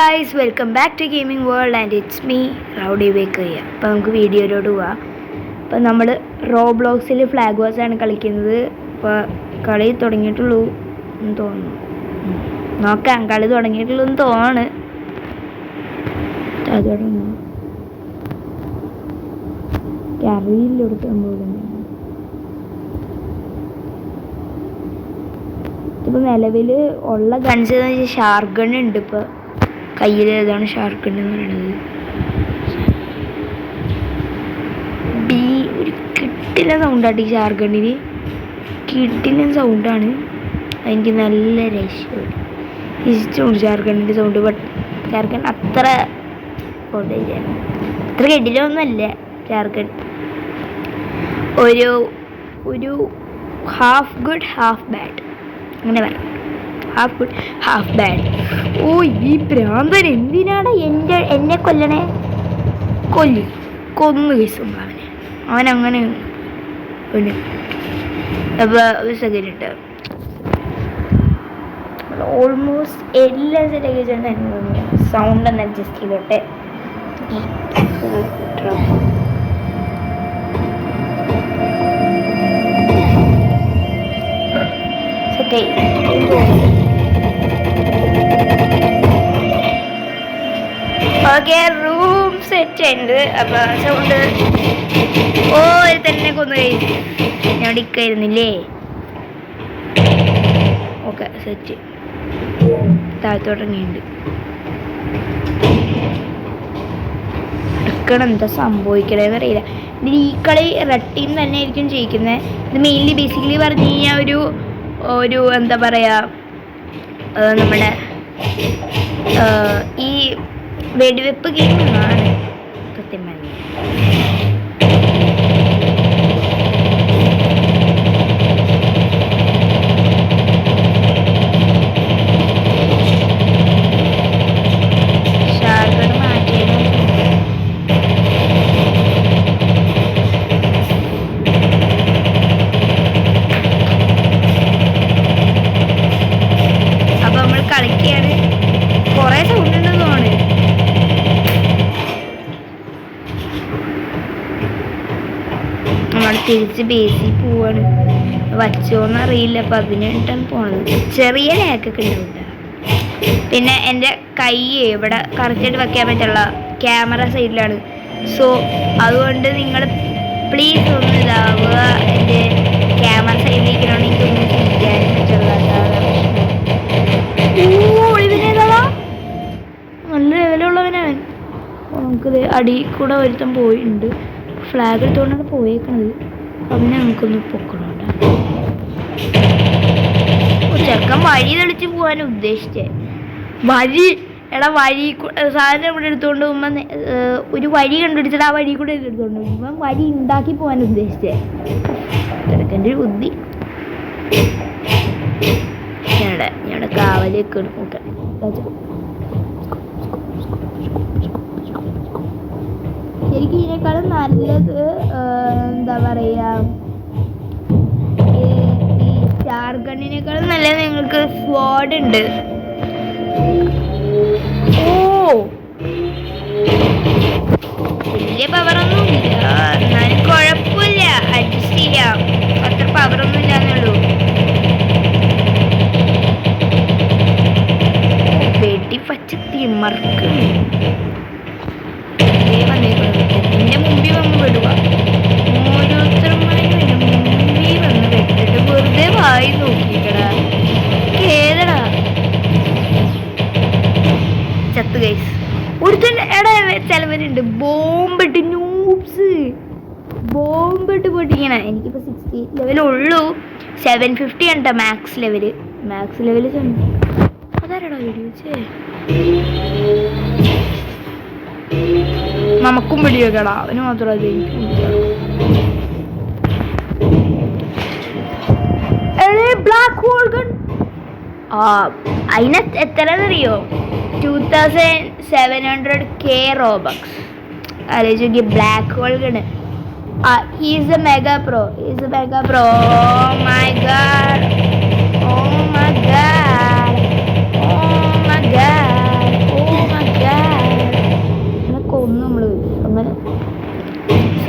Guys welcome back to gaming world and it's me rowdy ബേക്കറിയ. അപ്പോൾ നമുക്ക് വീഡിയോയിലോട്ട് പോവാം. അപ്പോൾ നമ്മൾ റോബ്ലോക്സിൽ ഫ്ലാഗ് വാസാണ് കളിക്കുന്നത്. ഇപ്പോൾ കളി തുടങ്ങിയിട്ടുള്ളൂ എന്ന് തോന്നുന്നു. നോക്കാം, കളി തുടങ്ങിയിട്ടുള്ളൂ എന്ന് തോന്നാണ്. അറിയില്ലെടുക്കാൻ പോകുന്നു. ഇപ്പോൾ നിലവിൽ ഉള്ള ഗൺസ് എന്ന് വെച്ചാൽ ഷാർക്ക് ഗൺ ഉണ്ട്. ഇപ്പോൾ കയ്യിൽ ഏതാണ് ഷാർക്ക് ഗൺ എന്ന് പറയുന്നത്. ഒരു കിട്ടില്ല സൗണ്ടാണ് ഈ ഷാർക്ക് ഗണ്ണിന്. കിട്ടില്ല സൗണ്ടാണ്. എനിക്ക് നല്ല രക്ഷപ്പെട്ടു ഇഷ്ടമുണ്ട് ഷാർക്ക് ഗണ്ണിൻ്റെ സൗണ്ട്. ബട്ട് ഷാർക്ക് ഗൺ അത്ര കിട്ടില്ലൊന്നുമല്ല. ഷാർക്ക് ഗൺ ഒരു ഹാഫ് ഗുഡ് ഹാഫ് ബാഡ് അങ്ങനെ പറയാം. Half good half bad. Oh, ഈ ഭ്രാന്തൻ എന്തിനാണ് എന്നെ കൊല്ലണേ? കൊന്നു കേസും അവനങ്ങനെ അപ്പോൾ ഒരു സെക്കൻഡ് ഇട്ട് ഓൾമോസ്റ്റ് എല്ലാ സെറ്റൊക്കെ സൗണ്ട് ഒന്ന് അഡ്ജസ്റ്റ് ചെയ്തോട്ടെ. ഓക്കെ, റൂം സെറ്റ് ഉണ്ട്. അപ്പോൾ സൗണ്ട് തന്നെ കൊന്നു കഴിഞ്ഞു. ഞാൻ ഇരിക്കായിരുന്നില്ലേ. Okay, set താഴത്തോട്ടിറങ്ങിയുണ്ട്. എടുക്കണം, എന്താ സംഭവിക്കണേന്ന് അറിയില്ല. ഇതിൽ ഈ കളി റെഡ് ടീം തന്നെ ആയിരിക്കും ജയിക്കുന്നത്. ഇത് മെയിൻലി ബേസിക്കലി പറഞ്ഞു കഴിഞ്ഞാൽ ഒരു എന്താ പറയുക, നമ്മുടെ ഈ വെടിവെപ്പ് ഗെയിമാണ് സത്യം പറഞ്ഞത്. കളിക്കുകയാണ്. കുറേ സൗണ്ട് ഉണ്ടെന്ന് തോന്നുന്നു. നമ്മൾ തിരിച്ച് ബേസിൽ പോവാണ്. വച്ചോന്ന് അറിയില്ല. അപ്പം അതിന് വേണ്ടിയിട്ടാണ് പോണത്. ചെറിയ ലാക്കൊക്കെ ഉണ്ടാവില്ല. പിന്നെ എൻ്റെ കൈ ഇവിടെ കറക്റ്റായിട്ട് വെക്കാൻ പറ്റുള്ള ക്യാമറ സൈഡിലാണ്. സോ അതുകൊണ്ട് നിങ്ങൾ പ്ലീസ് ഒന്ന് ഇതാവുക. എൻ്റെ ക്യാമറ സൈഡിലേക്കാണ് എനിക്കൊന്നും ചെയ്യാൻ പറ്റുള്ള. നല്ല ലെവലുള്ളവനാണ്. നമുക്കിത് അടി കൂടെ ഒരുത്തം പോയിട്ടുണ്ട്. ഫ്ലാഗ് എടുത്തുകൊണ്ടാണ് പോയേക്കണത്. അവനെ നമുക്കൊന്ന് പൊക്കണോണ്ട. ചെറുക്കൻ വഴി തെളിച്ച് പോകാൻ ഉദ്ദേശിച്ചേ. വഴി സാധനം ഇവിടെ എടുത്തുകൊണ്ട് പോകുമ്പോൾ ഒരു വഴി കണ്ടുപിടിച്ചിട്ട് ആ വഴി കൂടെ എടുത്തുകൊണ്ട് പോകുമ്പോൾ വഴി ഉണ്ടാക്കി പോകാൻ ഉദ്ദേശിച്ചേ. ചെറുക്കൻ്റെ ഒരു ബുദ്ധി. ഞങ്ങളുടെ കാവലേക്ക് നോക്കാം. ശരിക്കും ഇതിനേക്കാളും നല്ലത് എന്താ പറയുക, ഈ ഷാർക്ക് ഗണ്ണിനേക്കാളും നല്ലത് നിങ്ങൾക്ക് സ്വാഡ് ഉണ്ട്. വലിയ പവറൊന്നും ഇല്ല, എന്നാലും കുഴപ്പമില്ല, അഡ്ജസ്റ്റ് ചെയ്യാം. അത്ര പവറൊന്നും ഇല്ലാന്നുള്ളൂ. വെടി പച്ച തിമർക്ക് എന്റെ മുമ്പിൽ വന്ന് വിടുക. ഓരോരുത്തരുമായി മുമ്പിൽ വന്ന് വെട്ടിട്ട് വെറുതെ വായി നോക്കിക്കടാ. കേരള ചത്ത് ഗൈസ്. ഒരുത്തൻ ചിലവരുണ്ട് ബോംബിട്ട് ബോംബിട്ട് പൊട്ടിക്കണ. എനിക്കിപ്പോൾ 60 ലെവലുള്ളൂ. 750 ഉണ്ട് മാക്സ് ലെവല്. അതാരടാ വീഡിയോ നമുക്കും പിടിവെക്കടാ. അവന് മാത്രമല്ല ബ്ലാക്ക് ഹോൾ ഗൺ. അതിന് എത്രയെന്നറിയോ? 2700K Robux. ആലോചിക്ക്, black hole gun. He's a mega pro. Oh my god. Oh my god.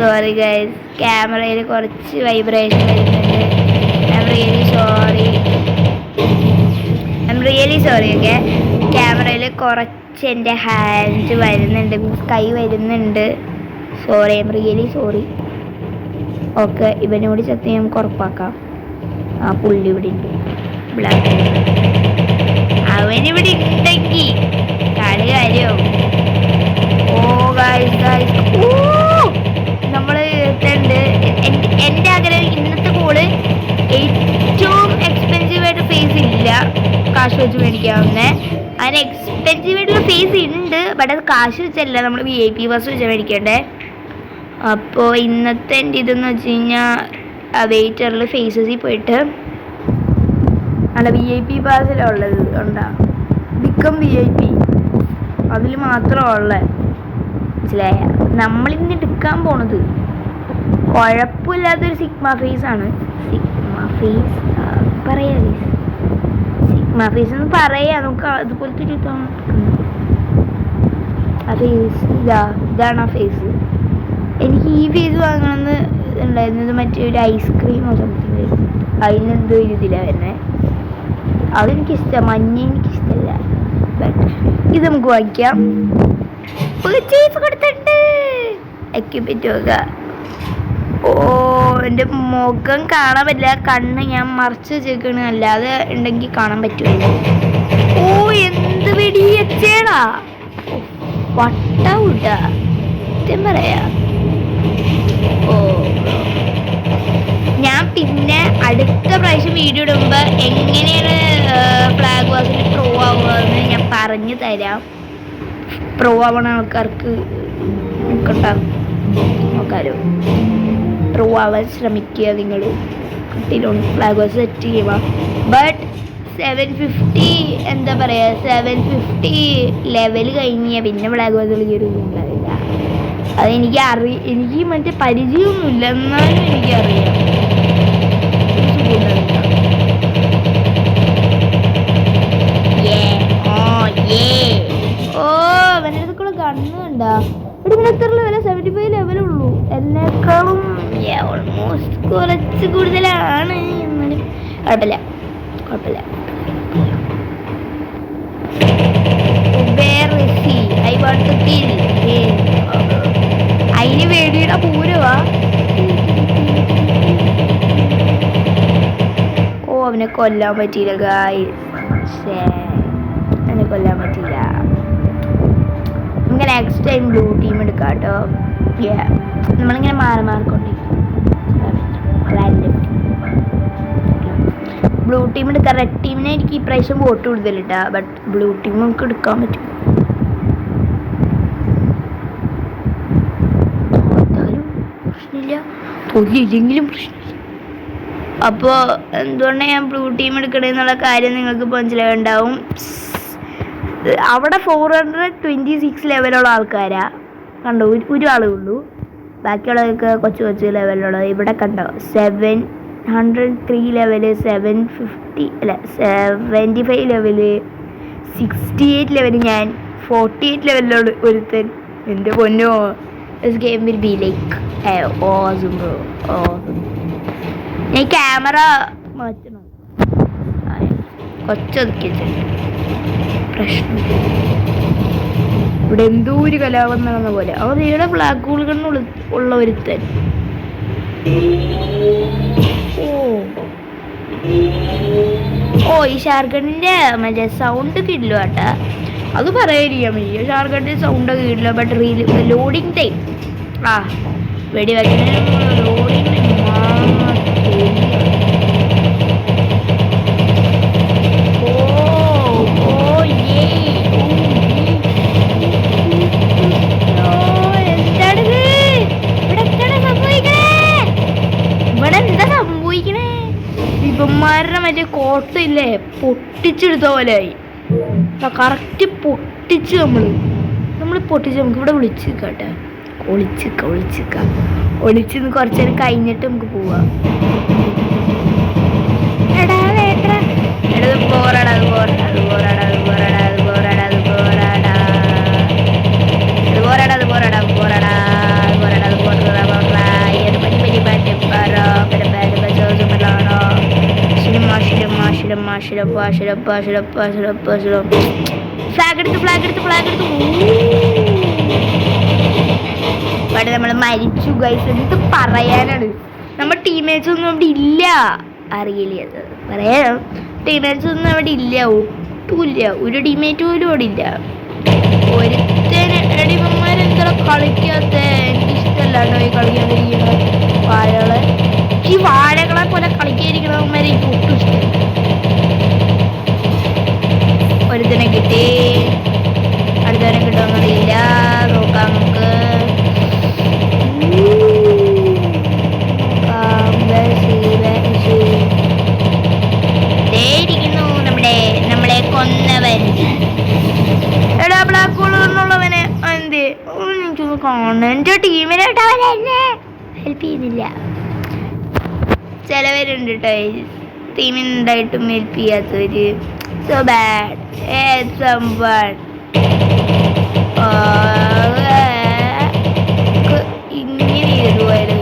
Sorry guys, ക്യാമറയിൽ കുറച്ച് വൈബ്രേഷൻ വരുന്നുണ്ട്. I'm really sorry okay. ക്യാമറയിൽ കുറച്ച് എൻ്റെ ഹാൻഡ് വരുന്നുണ്ട്, മീൻസ് കൈ വരുന്നുണ്ട്. Sorry, I'm really sorry. Okay, ഇവനോട് ചത്തി നമുക്ക് ഉറപ്പാക്കാം. ആ പുള്ളി ഇവിടെ ഉണ്ട്, ബ്ലാക്ക്. അവനിവിടെ ഉണ്ടെങ്കിൽ കളി കാര്യമാവും. ഓ ഗൈസ് ഗൈസ്, ഓ നമ്മൾ എത്തുന്നുണ്ട്. എൻ്റെ ആഗ്രഹം ഇന്നത്തെ കോള് ഏറ്റവും എക്സ്പെൻസീവ് ആയിട്ട് ഫേസ് ഇല്ല, കാശ് വെച്ച് മേടിക്കാവുന്ന. അതിന് എക്സ്പെൻസീവ് ആയിട്ടുള്ള ഫേസ് ഉണ്ട്, ബട്ട് അത് കാശ് വെച്ചല്ല, നമ്മൾ VIP ബസ് വെച്ചാൽ മേടിക്കണ്ടേ. അപ്പോൾ ഇന്നത്തെ എൻ്റെ ഇതെന്ന് വെച്ച് കഴിഞ്ഞാൽ വെയിറ്ററിൽ ഫേസസിൽ പോയിട്ട് അല്ല VIP പാസിലുള്ളത് ഉണ്ടാ ബിക്കം VIP അതിൽ മാത്രമുള്ള മനസ്സിലായ നമ്മളിന്ന് എടുക്കാൻ പോണത് കുഴപ്പമില്ലാത്തൊരു സിഗ്മ ഫേസ് ആണ്. സിഗ്മ ഫേസ് പറയാ, സിഗ്മ ഫേസ് എന്ന് പറയാ. നമുക്ക് അതുപോലത്തെ ഒരു ആ ഫേസ് ഇതാണ് ആ ഫേസ്. എനിക്ക് ഈ ഫേസ് വാങ്ങണമെന്ന് ഉണ്ടായിരുന്നത് മറ്റേ ഒരു ഐസ്ക്രീമോ സംതിങ്, അതിനെന്തോ ഒരു ഇതിലാണ് വരുന്നത്. അതെനിക്കിഷ്ടം, മഞ്ഞ എനിക്കിഷ്ടമല്ല. ബട്ട് ഇത് നമുക്ക് വാങ്ങിക്കാം. പർച്ചേസ് കൊടുത്തിട്ട് എക്യുപ്മെന്റ് നോക്കുക. ഓ എൻ്റെ മുഖം കാണാൻ പറ്റില്ല, കണ്ണ് ഞാൻ മറച്ച് വെച്ചേക്കണ്, അല്ലാതെ ഉണ്ടെങ്കിൽ കാണാൻ പറ്റുമല്ലോ. ഓ എന്ത് വെടിയേടാ, വട്ട വിട്ടാ സത്യം പറയാ. ഓ ഞാൻ പിന്നെ അടുത്ത പ്രാവശ്യം വീഡിയോ ഇടുമ്പോൾ എങ്ങനെയാണ് ഫ്ലാഗ് വാസിൽ പ്രോ ആവുകയെന്ന് ഞാൻ പറഞ്ഞു തരാം. പ്രോ ആവണ ആൾക്കാർക്ക് നോക്കാലോ, പ്രോ ആവാൻ ശ്രമിക്കുക നിങ്ങൾ. കുട്ടിയിലോട്ട് ഫ്ലാഗ് വാസ് സെറ്റ് ചെയ്യുക. ബട്ട് 750 എന്താ പറയുക, 750 ലെവൽ കഴിഞ്ഞാൽ പിന്നെ ഫ്ലാഗ് വാസ് കളിക്കൊരുണ്ടാവില്ല. അതെനിക്ക് എനിക്ക് മറ്റേ പരിചയമൊന്നുമില്ല, എന്നാലും എനിക്കറിയാം. ഓ അവൻ്റെ അടുത്തുള്ള കണ്ണ് കണ്ടാ, ഇവിടെ എത്ര ലെവല? 75 ലെവലുള്ളൂ. എന്നെക്കാളും ഓൾമോസ്റ്റ് കുറച്ച് കൂടുതലാണ്. എന്നാലും കുഴപ്പമില്ല കുഴപ്പമില്ല. അതിന് വേടിയുടെ പൂരവാ. ഓ അവനെ കൊല്ലാൻ പറ്റിയില്ല ഗായ്സ്, അവനെ കൊല്ലാൻ പറ്റിയില്ല. നമുക്ക് നെക്സ്റ്റ് ടൈം ബ്ലൂ ടീം എടുക്കാം കേട്ടോ. നമ്മളിങ്ങനെ മാറിക്കൊണ്ടിരിക്കും. ബ്ലൂ ടീം എടുക്കാം. റെഡ് ടീമിനെ എനിക്ക് ഈ പ്രാവശ്യം വോട്ട് കൂടുതലിട്ടാ, ബട്ട് ബ്ലൂ ടീം നമുക്ക് എടുക്കാൻ പറ്റും. പ്രശ്നമില്ല, തൊല്ലില്ലെങ്കിലും പ്രശ്നമില്ല. അപ്പോൾ എന്തുകൊണ്ടാണ് ഞാൻ ബ്ലൂ ടീം എടുക്കണമെന്നുള്ള കാര്യം നിങ്ങൾക്ക് മനസ്സിലാവുണ്ടാവും. അവിടെ 426 ലെവലുള്ള ആൾക്കാരാ കണ്ടോ, ഒരാളേ ഉള്ളൂ. ബാക്കിയുള്ളവർക്ക് കൊച്ചു ലെവലുള്ളത്. ഇവിടെ കണ്ടോ 703 ലെവല്, 750 അല്ല 75 ലെവല്, 68 ലെവല്, ഞാൻ 48 ലെവലിലുള്ള ഒരുത്തൻ. എൻ്റെ പൊന്നോ, this game will be like awesome bro, awesome. ഞാൻ ക്യാമറ മാറ്റണം, കൊച്ചൊതുക്കി വെച്ചിട്ടുണ്ട്. പ്രശ്നം ഇവിടെ എന്തോ ഒരു കലാപം നടന്ന പോലെ. അവർ ഇവിടെ ബ്ലാക്ക് ഹോൾ ഉള്ള ഒരുത്തൻ. ഓ ഈ ഷാർഗണിൻ്റെ മറ്റേ സൗണ്ട് കിട്ടില്ല കേട്ടാ, അത് പറയാതിരിക്കാൻ പറ്റിയ. ഷാർഗണിൻ്റെ സൗണ്ടൊക്കെ കിട്ടില്ല. ബട്ട് ലോഡിങ് ടൈം വെടി വയ്ക്കുന്ന ലോഡിങ് ഇവന്മാരുടെ മറ്റേ കോട്ടയില്ലേ പൊട്ടിച്ചെടുത്ത പോലെയായി. കറക്റ്റ് പൊട്ടിച്ച് നമ്മൾ പൊട്ടിച്ച് നമുക്ക് ഇവിടെ വിളിച്ചിരിക്കട്ടെ. ഒളിച്ചിന്ന് കുറച്ച് നേരം കഴിഞ്ഞിട്ട് നമുക്ക് പോവാം. ഇവിടെ നമ്മൾ മരിച്ചു ഗൈസ്. എന്ത് പറയാനാണ്, നമ്മുടെ ടീമേറ്റ്സ് ഒന്നും അവിടെ ഇല്ല. അറിയില്ല അത് പറയാം. ടീമേറ്റ്സ് ഒന്നും അവിടെ ഇല്ല, ഒട്ടുമില്ല. ഒരു ടീമേറ്റ് പോലും അവിടെ ഇല്ല. ഒരുത്തന്മാരെന്താ കളിക്കാത്ത? എനിക്കിഷ്ടമല്ലാട്ടോ ഈ കളിക്കാതിരിക്കുന്നത്. വാഴകളെ ഈ വാഴകളെ പോലെ കളിക്കാതിരിക്കണവന്മാരെ എനിക്ക് ഒട്ടും ഇഷ്ടമല്ല. ഒരുത്തനെ കിട്ടി, അടുത്തവനെ കിട്ടുമെന്നറിയില്ല. നോക്കാം നമുക്ക്. നമ്മളെ കൊന്നവൻ. എടാ ബ്ലാക്ക് ഹോളുള്ളവനെ എന്തേ എനിക്കൊന്ന് കാണണം. എൻ്റെ ടീമിനായിട്ട് എന്നെ ഹെൽപ്പ് ചെയ്യുന്നില്ല. ചിലവരുണ്ട് കേട്ടോ ടീമിനുണ്ടായിട്ടും ഹെൽപ്പ് ചെയ്യാത്തവര്. So bad. ഇങ്ങനെ ചെയ്തുപോയാലും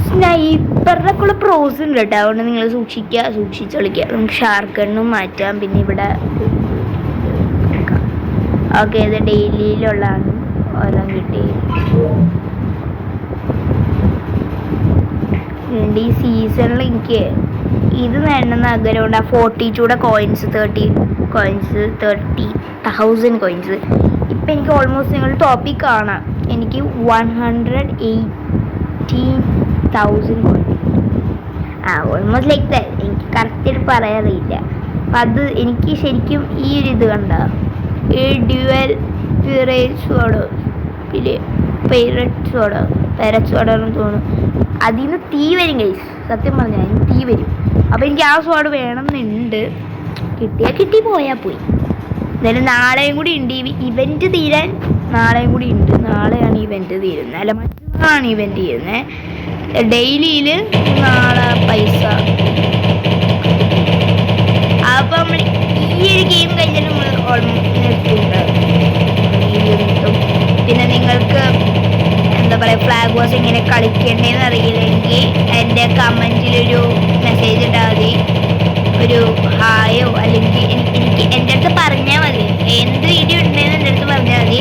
സ്നൈപ്പറിനൊക്കെ പ്രോസ് ഉണ്ട് കേട്ടോ. അതുകൊണ്ട് നിങ്ങൾ സൂക്ഷിച്ച് കളിക്കുക. നമുക്ക് ഷാർക്ക് ഗണ്ണും മാറ്റാം. പിന്നെ ഇവിടെ ഓക്കെ, ഇത് ഡെയിലിയിലുള്ളതാണ്. ഓരോന്നും കിട്ടി. ഈ സീസണിൽ എനിക്ക് ഇത് വേണമെന്ന് ആഗ്രഹമുണ്ട്. ആ 42 കോയിൻസ് 30,000 കോയിൻസ്. ഇപ്പം എനിക്ക് ഓൾമോസ്റ്റ് നിങ്ങൾ ടോപ്പിക് കാണാം. എനിക്ക് 118,000 കോയിൻസ്. Almost like that. എനിക്ക് കറക്റ്റായിട്ട് പറയാറില്ല. അപ്പം അത് എനിക്ക് ശരിക്കും ഈ ഒരു ഇത് കണ്ട ഈ ഡ്യുവൽ പിറേറ്റ്സോടോ പിന്നെ പെരറ്റ്സോടെന്ന് തോന്നുന്നു. അതിൽ നിന്ന് തീ വരും ഗൈസ്. സത്യം പറഞ്ഞാൽ അതിന് തീ വരും. അപ്പോൾ എനിക്ക് ആ സ്വാഡ് വേണമെന്നുണ്ട്. കിട്ടി പോയാൽ പോയി. എന്തായാലും നാളെയും കൂടി ഉണ്ട് ഇവൻറ്റ് തീരാൻ. നാളെയും കൂടി ഉണ്ട്. നാളെയാണ് ഇവൻറ്റ് തീരുന്നത്. അല്ല, മറ്റന്നാളാണ് ഇവൻറ്റ് ചെയ്യുന്നത്. ഡെയിലിയിൽ നാളെ പൈസ. അപ്പം നമ്മൾ ഈ ഒരു ഗെയിം കഴിഞ്ഞാൽ നമ്മൾ ഓൾമോസ്റ്റ് നിർത്തിയിട്ടുണ്ടാകും. പിന്നെ നിങ്ങൾക്ക് എന്താ പറയുക, ഫ്ലാഗ് വാസ് എങ്ങനെ കളിക്കേണ്ടതെന്ന് അറിയില്ലെങ്കിൽ എൻ്റെ കമൻറ്റിലൊരു മെസ്സേജ് ഇട്ടാൽ മതി. ഒരു ഹായോ അല്ലെങ്കിൽ എനിക്ക് എൻ്റെ അടുത്ത് പറഞ്ഞാൽ മതി. എന്ത് വീഡിയോ ഉണ്ടെന്ന് എൻ്റെ അടുത്ത് പറഞ്ഞാൽ മതി.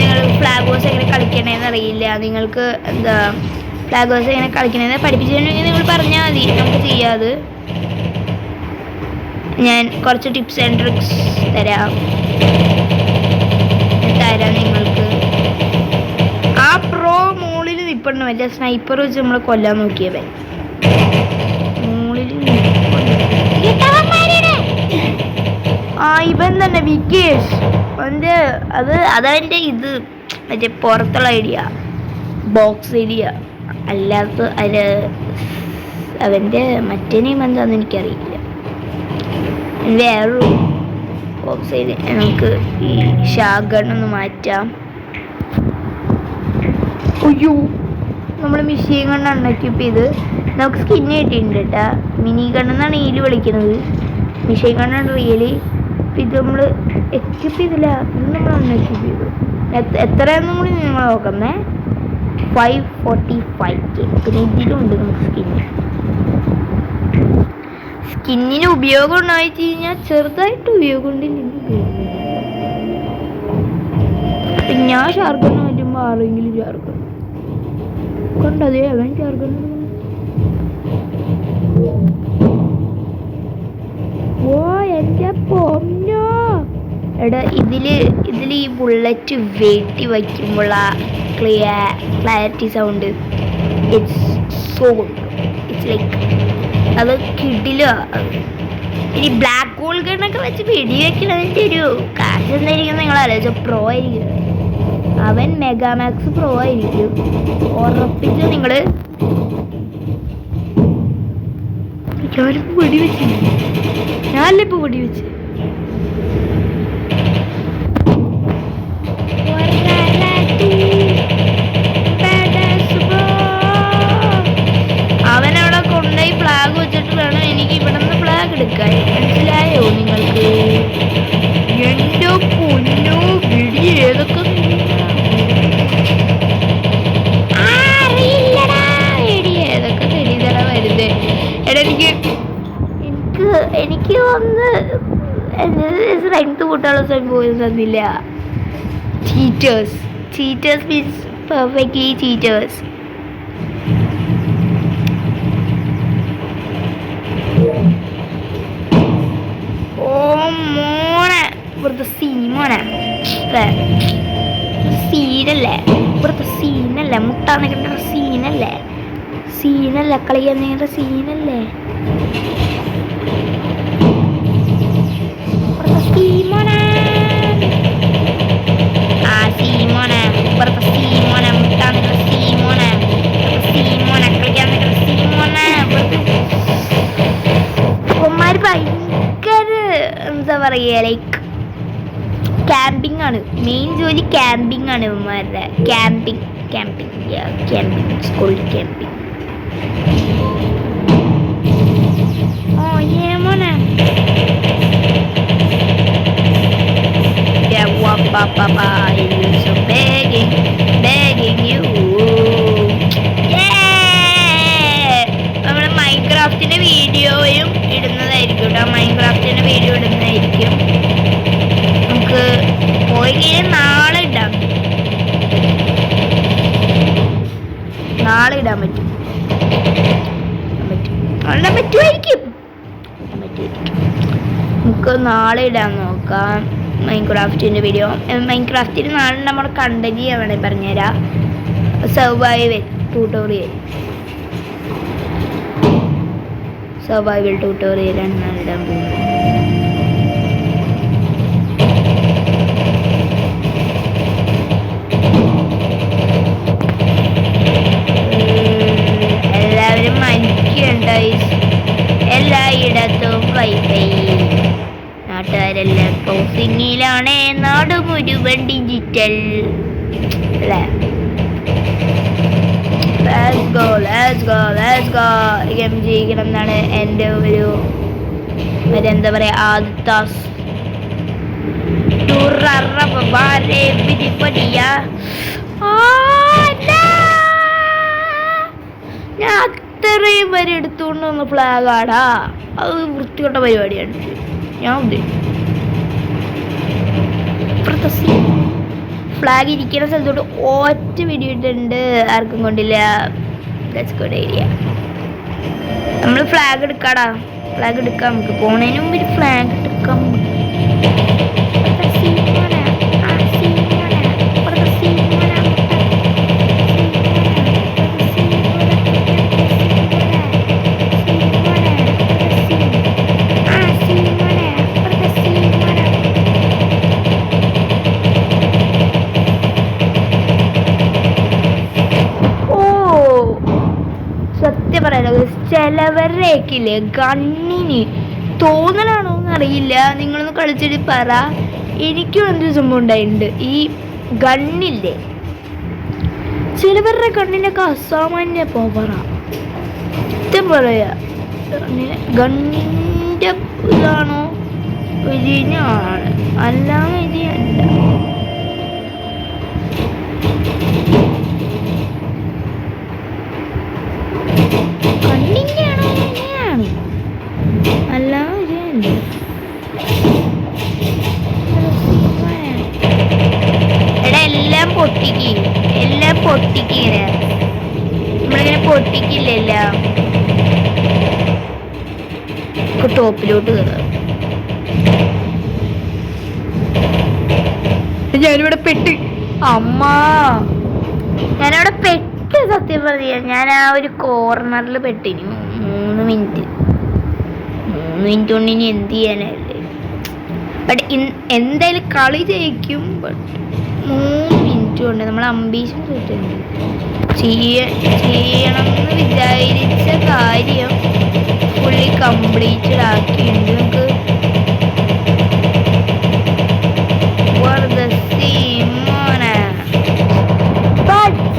നിങ്ങൾ ഫ്ലാഗ് വാസ് എങ്ങനെ കളിക്കണേന്ന് അറിയില്ല, നിങ്ങൾക്ക് എന്താ ഫ്ലാഗ് വാസ് എങ്ങനെ കളിക്കണേന്ന് പഠിപ്പിച്ചിട്ടുണ്ടെങ്കിൽ നിങ്ങൾ പറഞ്ഞാൽ മതി. നമുക്ക് ചെയ്യാത്. ഞാൻ കുറച്ച് ടിപ്സ് ആൻഡ് ട്രിക്സ് തരാം നിങ്ങൾക്ക്. ആ പ്രോ മുകളിൽ നിൽപ്പുണ്ട്. മറ്റേ സ്നൈപ്പർ വെച്ച് നമ്മൾ കൊല്ലാൻ നോക്കിയവൻ മുകളിൽ. ഇവൻ തന്നെ വിക്കേഷ്. അതവൻ്റെ ഇത് മറ്റേ പുറത്തുള്ള ഏരിയ, ബോക്സ് ഏരിയ. അല്ലാത്ത അവൻ്റെ മറ്റേ നെയിം എന്താണെന്ന് എനിക്കറിയില്ല. വേറൊരു ബോക്സ് ഏരിയ. നമുക്ക് ഈ ഷാഗണ്ണൊന്ന് മാറ്റാം. അയ്യോ, നമ്മൾ മിഷീൻ ഗണ്ണ് അൺഎക്യൂപ്പ് ചെയ്ത് നമുക്ക് സ്കിന്ന് കിട്ടിയിട്ടുണ്ട് കേട്ടോ. മിനി ഗണ്ണെന്നാണ് ഇതിൽ വിളിക്കുന്നത്. മിഷീൻ ഗണ്ണാണ് റിയലി. ഇത് നമ്മൾ എക്യൂപ്പ് ചെയ്തില്ല, ഇത് നമ്മൾ അൺഎക്യൂപ്പ് ചെയ്തു. എത്രയാണെന്നും കൂടി നിങ്ങൾ നോക്കുന്നേ. 545K. പിന്നെ ഇതിലുണ്ട് നമുക്ക് സ്കിന്നിന് ഉപയോഗം ഉണ്ടോ വെച്ച് കഴിഞ്ഞാൽ ചെറുതായിട്ട് ഉപയോഗം ഉണ്ടില്ലെങ്കിൽ. ഞാൻ ഷാർഗണ്ണ പറ്റുമ്പോൾ ആരെങ്കിലും ഷാർഗണ്ണ കൊണ്ടതേ അവൻ ഷാർഗണ്ണ. ഓ എൻ്റെ പൊന്നോ. എടാ ഇതില് ഈ ബുള്ളറ്റ് വെട്ടി വയ്ക്കുമ്പോൾ ആ clarity sound it's so good. It's like അത് കിടില. ഇനി ബ്ലാക്ക് ഹോൾ ഗണ്ണൊക്കെ വെച്ച് വെടി വെക്കണതിൻ്റെ ഒരു കാശ് എന്തായിരിക്കും നിങ്ങൾ ആലോചിച്ചോ. പ്രോ ആയിരിക്കും അവൻ. മെഗാമാക്സ് പ്രോ ആയിരിക്കും ഉറപ്പിച്ചു. നിങ്ങൾ ഞാനിപ്പോൾ വെടിവെച്ച് ഞാനിപ്പോൾ വെടിവെച്ച് അവനെ വേണം എനിക്ക് ഇവിടെ നിന്ന് ഫ്ലാഗ് എടുക്കാൻ. മനസ്സിലായോ നിങ്ങൾക്ക്? എന്റെ പൊന്നോ പിടി ഏതൊക്കെ ഏതൊക്കെ തെളിതട വരുന്നത്. എടാ എനിക്ക് ഒന്ന് സ്ട്രെങ്ത് കൂട്ടാനുള്ള സംഭവം തന്നില്ല. ചീറ്റേഴ്സ് മീൻസ് പെർഫെക്റ്റ്ലി ചീറ്റേഴ്സ്. ഓ മോനെ ഇവിടുത്തെ സീമോനെ സീനല്ലേ, ഇവിടുത്തെ സീനല്ലേ, മുട്ടാന്ന് കിട്ടുന്ന സീനല്ലേ കളിക്കാൻ നിങ്ങളുടെ സീനല്ലേ. സീമോനെ ഇവിടുത്തെ സീമോനെ മുട്ടാന്ന് സീമോനെ കളിക്കാൻ നിങ്ങളുടെ സീമോനെ. ഇവന്മാര് ഭയങ്കര എന്താ പറയുക, ലൈക്ക് ക്യാമ്പിംഗ് ആണ് മെയിൻ ജോലി. ക്യാമ്പിംഗ് ആണ് ഇവന്മാരുടെ. Camping school camping. ഓ മോനെ നമ്മള് മൈൻക്രാഫ്റ്റിന്റെ വീഡിയോയും ഇടുന്നതായിരിക്കും കേട്ടോ. മൈൻക്രാഫ്റ്റിന്റെ വീഡിയോ ഇടുന്നതായിരിക്കും. നമുക്ക് പോയി കഴിഞ്ഞാൽ നാളെ ഇടാൻ പറ്റും. പറ്റുമായിരിക്കും. നമുക്ക് നാളെ ഇടാൻ നോക്കാം മൈൻക്രാഫ്റ്റിൻ്റെ വീഡിയോ. മൈൻക്രാഫ്റ്റിന് നാളെ നമ്മുടെ കണ്ടന്റ് വേണേ പറഞ്ഞുതരാം. സർവൈവൽ ട്യൂട്ടോറിയലാണ് ഞാൻ ഇടാൻ പോകുന്നത്. എല്ലാവരും മനസ്സിലുണ്ടായി. എല്ലായിടത്തും വൈഫൈ. നാട്ടുകാരെല്ലാം ക്രോസിങ്ങിലാണ്. നാട് മുഴുവൻ ഡിജിറ്റൽ അല്ലേ. ഗെയിം ചെയ്യിക്കണം എന്നാണ് എൻ്റെ ഒരു എന്താ പറയുക ആദ്യത്തെ ഞാൻ അത്രയും വരെ എടുത്തുകൊണ്ട് വന്ന ഫ്ലാഗാടാ. അത് വൃത്തികെട്ട പരിപാടിയാണ് ഞാൻ ഉദ്ദേശിച്ചത്. ഫ്ലാഗ് ഇരിക്കുന്ന സ്ഥലത്തോട്ട് ഒറ്റ വെടിയിട്ടുണ്ട്, ആർക്കും കൊണ്ടില്ല. That's good idea. നമ്മൾ ഫ്ലാഗ് എടുക്കാം. നമുക്ക് പോണതിന് മുമ്പ് ഒരു ഫ്ലാഗ് എടുക്കാം. സത്യം പറയാലോ, ചിലവരുടെയൊക്കെ ഗണ്ണിന് തോന്നലാണോ എന്നറിയില്ല. നിങ്ങളൊന്ന് കളിച്ചിട്ട് പറ. എനിക്കും എന്തൊരു സംഭവം ഉണ്ടായിട്ടുണ്ട്. ഈ ഗണ്ണില്ലേ, ചിലവരുടെ കണ്ണിനൊക്കെ അസാമാന്യ പവറാ. സത്യം പറയാ, ഗണ്ണിൻ്റെ ഇതാണോ വിജയാണ്, അല്ലാതെ വിജയല്ല. കണ്ണിൻ്റെയാണോ വിജയാണ്, അല്ലാതെ വിജയല്ല. എല്ലാം പൊട്ടിക്കിങ്ങനെ നമ്മളിങ്ങനെ പൊട്ടിക്കില്ല. ടോപ്പിലോട്ട് കയറാം. ഞാനിവിടെ പെട്ട് ഞാനവിടെ പെട്ട്. സത്യം പറയാ, ഞാൻ ആ ഒരു കോർണറിൽ പെട്ടിന് 3 മിനിറ്റ് കൊണ്ട് ഇനി എന്ത് ചെയ്യാനല്ലേ. ബട്ട് എന്തായാലും കളി ജയിക്കും. ബട്ട് 3 മിനിറ്റ് കൊണ്ട് നമ്മൾ അംബീഷൻ ചെയ്യണമെന്ന് വിചാരിച്ച കാര്യം ഫുള്ളി കംപ്ലീറ്റഡ് ആക്കിയിട്ടുണ്ട്.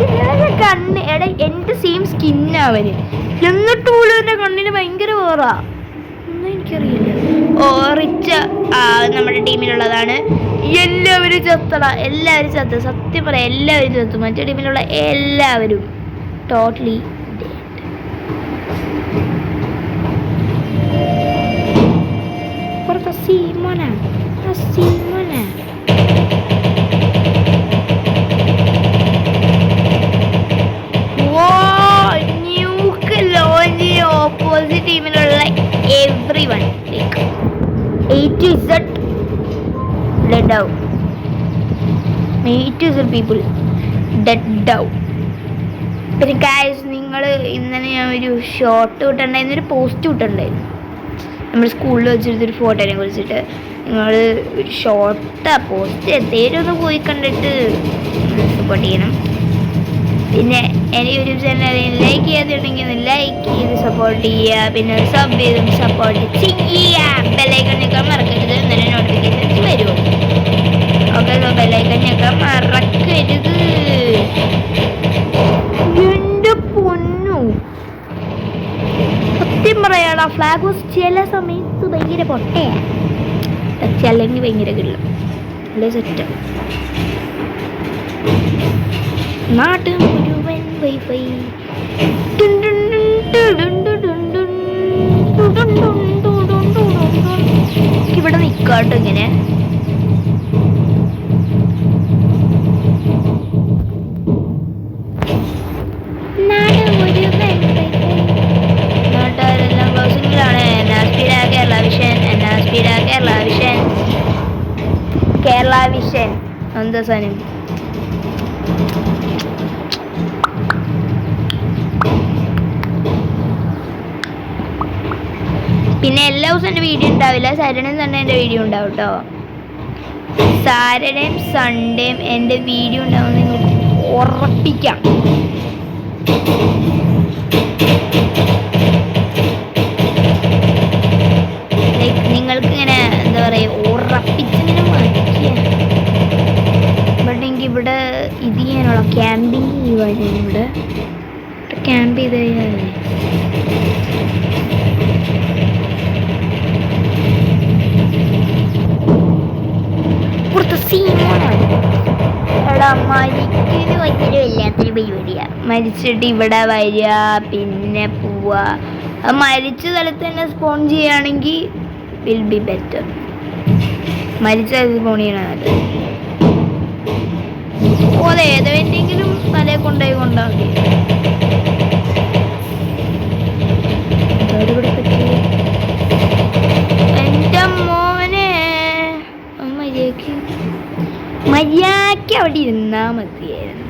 നമുക്ക് കണ്ണ് എന്റെ സെയിം സ്കിന്നവന്, എന്നിട്ട് പോലും എന്റെ കണ്ണിന് ഭയങ്കര വേറ. ഒന്നും എനിക്കറിയില്ല. ഓ റിച്ച് നമ്മുടെ ടീമിലുള്ളതാണ്. എല്ലാവരും ചത്ത. സത്യം പറയാം, എല്ലാവരും ചത്തു. മറ്റേ ടീമിലുള്ള എല്ലാവരും ടോട്ടലി ഓപ്പോസിറ്റ് ടീമിലുള്ള everyone, like A to Z dead out. A to Z people dead out. പിന്നെ ഗൈസ്, നിങ്ങൾ ഇന്നലെ ഞാൻ ഒരു ഷോർട്ട് വിട്ടുണ്ടായിരുന്നു, ഒരു പോസ്റ്റ് വിട്ടുണ്ടായിരുന്നു. നമ്മൾ സ്കൂളിൽ വെച്ചെടുത്തൊരു ഫോട്ടോനെ കുറിച്ചിട്ട്. നിങ്ങൾ ഒരു ഷോർട്ടാ പോസ്റ്റ് എന്തേലും ഒന്ന് പോയി കണ്ടിട്ട് സപ്പോർട്ട് ചെയ്യണം. പിന്നെ എൻ്റെ യൂട്യൂബ് ചാനൽ ലൈക്ക് ചെയ്യാത്തുണ്ടെങ്കിൽ ഒന്ന് ലൈക്ക് ചെയ്ത് സപ്പോർട്ട് ചെയ്യുക. പിന്നെ സബ് ചെയ്തും സപ്പോർട്ട് ചെയ്യുക. ബെല്ലൈക്കൺ ഞെക്കാൻ മറക്കരുത്, എന്നാലും നോട്ടിഫിക്കേഷൻസ് വരുമോ. ഓക്കെ, സോ ബെല്ലൈക്കൺ ഞെക്കാൻ മറക്കരുത്. എൻ്റെ പൊന്നു, സത്യം പറയാടാ, ഫ്ലാഗ് ഹോസ് ചില സമയത്ത് ഭയങ്കര പൊട്ടയാണ്, പക്ഷെ അല്ലെങ്കിൽ ഭയങ്കര കിള്ളും. അല്ലേ സെറ്റ് നാട് മുഴുവൻ വൈഫൈ. ഇവിടെ നിൽക്കാട്ടോ ഇങ്ങനെ. നാട്ടുകാരെല്ലാം ക്ലോസിങ്ങിലാണ്. കേരള വിഷൻ എന്താ സാധനം? പിന്നെ എല്ലാ ദിവസവും എൻ്റെ വീഡിയോ ഉണ്ടാവില്ല, സാറ്റർഡേയും സൺഡേ എൻ്റെ വീഡിയോ ഉണ്ടാവും കേട്ടോ. സാറ്റർഡേയും സൺഡേയും എൻ്റെ വീഡിയോ ഉണ്ടാവും, നിങ്ങൾക്ക് ഉറപ്പിക്കാം. ലൈക്ക് നിങ്ങൾക്ക് ഇങ്ങനെ എന്താ പറയുക, ഉറപ്പിച്ചിങ്ങനെ മതിക്കുക. ബട്ട് എനിക്ക് ഇവിടെ ഇത് ചെയ്യാനുള്ള ക്യാമ്പിങ് ചെയ്യുവാണ്. ഇവിടെ ക്യാമ്പ് ചെയ്ത് കഴിഞ്ഞാൽ എടാ, മരിക്കല് ഭയങ്കര വല്ലാത്തൊരു പരിപാടിയാണ്. മരിച്ചിട്ട് ഇവിടെ വരിക പിന്നെ പോവുക. അത് മരിച്ച സ്ഥലത്ത് തന്നെ സ്പോൺ ചെയ്യുകയാണെങ്കിൽ വിൽ ബി ബെറ്റർ. മരിച്ച സ്ഥലത്ത് സ്പോൺ ചെയ്യണത് പോലെ ഏതെങ്കിലും തലയെ കൊണ്ടുപോയി കൊണ്ടാൽ മതി. എൻ്റെ മോനെ മര്യാദയ്ക്ക് അവിടെ ഇരുന്നാൽ മതിയായിരുന്നു.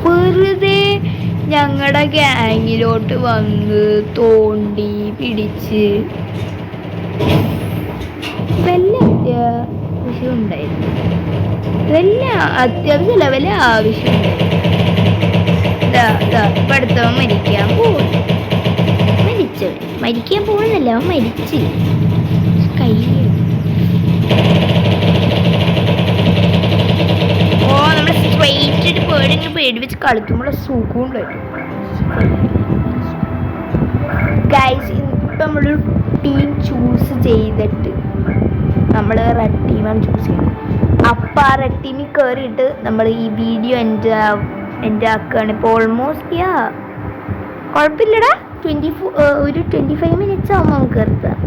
വെറുതെ ഞങ്ങളുടെ ഗ്യാങ്ങിലോട്ട് വന്ന് തോണ്ടി പിടിച്ച് വല്ല അത്യാവശ്യം ഉണ്ടായിരുന്നു. അത്യാവശ്യമല്ല, വല്ല ആവശ്യം ഇപ്പം അടുത്തവൻ മരിക്കാൻ പോകുന്നു. മരിക്കാൻ പോകുന്നില്ല, അവൻ മരിച്ച് കൈ. നമ്മൾ സ്ട്രെയിറ്റ് ആയിട്ട് പേടിങ്ങനെ പേടി വെച്ച് കളിക്കുമ്പോൾ സുഖം ഉണ്ടായിട്ടും. ഗൈസ്, ഇപ്പം നമ്മളൊരു ടീം ചൂസ് ചെയ്തിട്ട് നമ്മൾ റെഡ് ടീമാണ് ചൂസ് ചെയ്യുന്നത്. അപ്പം ആ റെഡ് ടീമിൽ കയറിയിട്ട് നമ്മൾ ഈ വീഡിയോ എൻ്റെ ആക്കുകയാണ്. ഇപ്പോൾ ഓൾമോസ്റ്റ് കുഴപ്പമില്ലടാ, ഒരു 25 മിനിറ്റ്സ് ആകുമ്പോൾ നമുക്ക് നിർത്താം.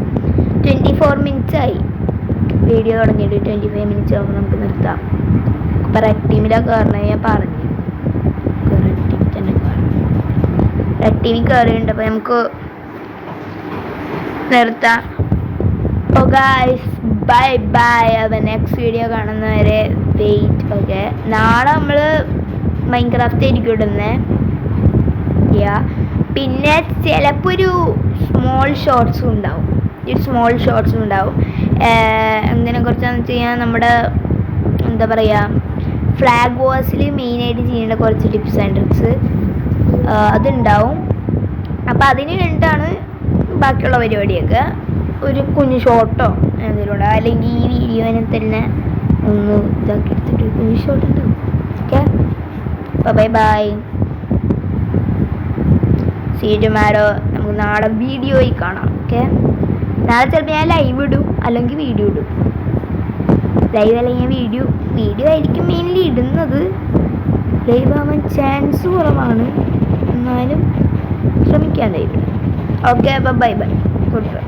24 മിനിറ്റ്സ് ആയി വീഡിയോ തുടങ്ങിയിട്ട്. 25 മിനിറ്റ്സ് ആകുമ്പോൾ നമുക്ക് നിർത്താം. അപ്പം റെഡ് ടീമിലാണ് കയറണത് ഞാൻ പറഞ്ഞു. റെഡ് ടീമിൽ തന്നെ റെഡ് ടീമിൽ കയറിയിട്ടുണ്ട്. അപ്പോൾ നമുക്ക് നിർത്താം. ഓ ഗൈസ്, ബൈ ബൈ. അപ്പോൾ നെക്സ്റ്റ് വീഡിയോ കാണുന്നവരെ വെയിറ്റ്. ഓക്കെ, നാളെ നമ്മൾ മൈൻക്രാഫ്റ്റ് ആയിരിക്കും ഇടുന്നത്. പിന്നെ ചിലപ്പോൾ ഒരു സ്മോൾ ഷോർട്സും ഉണ്ടാവും. എന്തിനെ കുറിച്ചാണെന്ന് വെച്ച് കഴിഞ്ഞാൽ നമ്മുടെ എന്താ പറയുക, ഫ്ലാഗ് വാസിൽ മെയിനായിട്ട് ചെയ്യേണ്ട കുറച്ച് ടിപ്സ് ആൻഡ് ട്രിക്സ് അതുണ്ടാവും. അപ്പോൾ അതിന് വേണ്ടിയിട്ടാണ് ബാക്കിയുള്ള പരിപാടിയൊക്കെ. ഒരു കുഞ്ഞു ഷോർട്ടോ എന്തെങ്കിലും ഉണ്ടാവും, അല്ലെങ്കിൽ ഈ വീഡിയോനെ തന്നെ ഒന്ന് ഇതാക്കി എടുത്തിട്ട് ഒരു കുഞ്ഞു ഷോർട്ട് ഉണ്ടാവും. Okay, bye bye. See you tomorrow. നമുക്ക് നാളെ വീഡിയോയിൽ കാണാം. ഓക്കെ. നാളെ ചിലപ്പോൾ ഞാൻ ലൈവ് ഇടും, അല്ലെങ്കിൽ വീഡിയോ ഇടും. ലൈവ് അല്ലെങ്കിൽ വീഡിയോ ആയിരിക്കും മെയിൻലി ഇടുന്നത്. ലൈവ് ആവാൻ ചാൻസ് കുറവാണ്, എന്നാലും ശ്രമിക്കാൻ ലൈവ്. ഓക്കെ, അപ്പോൾ ബൈ ബൈ, ഗുഡ് ബൈ.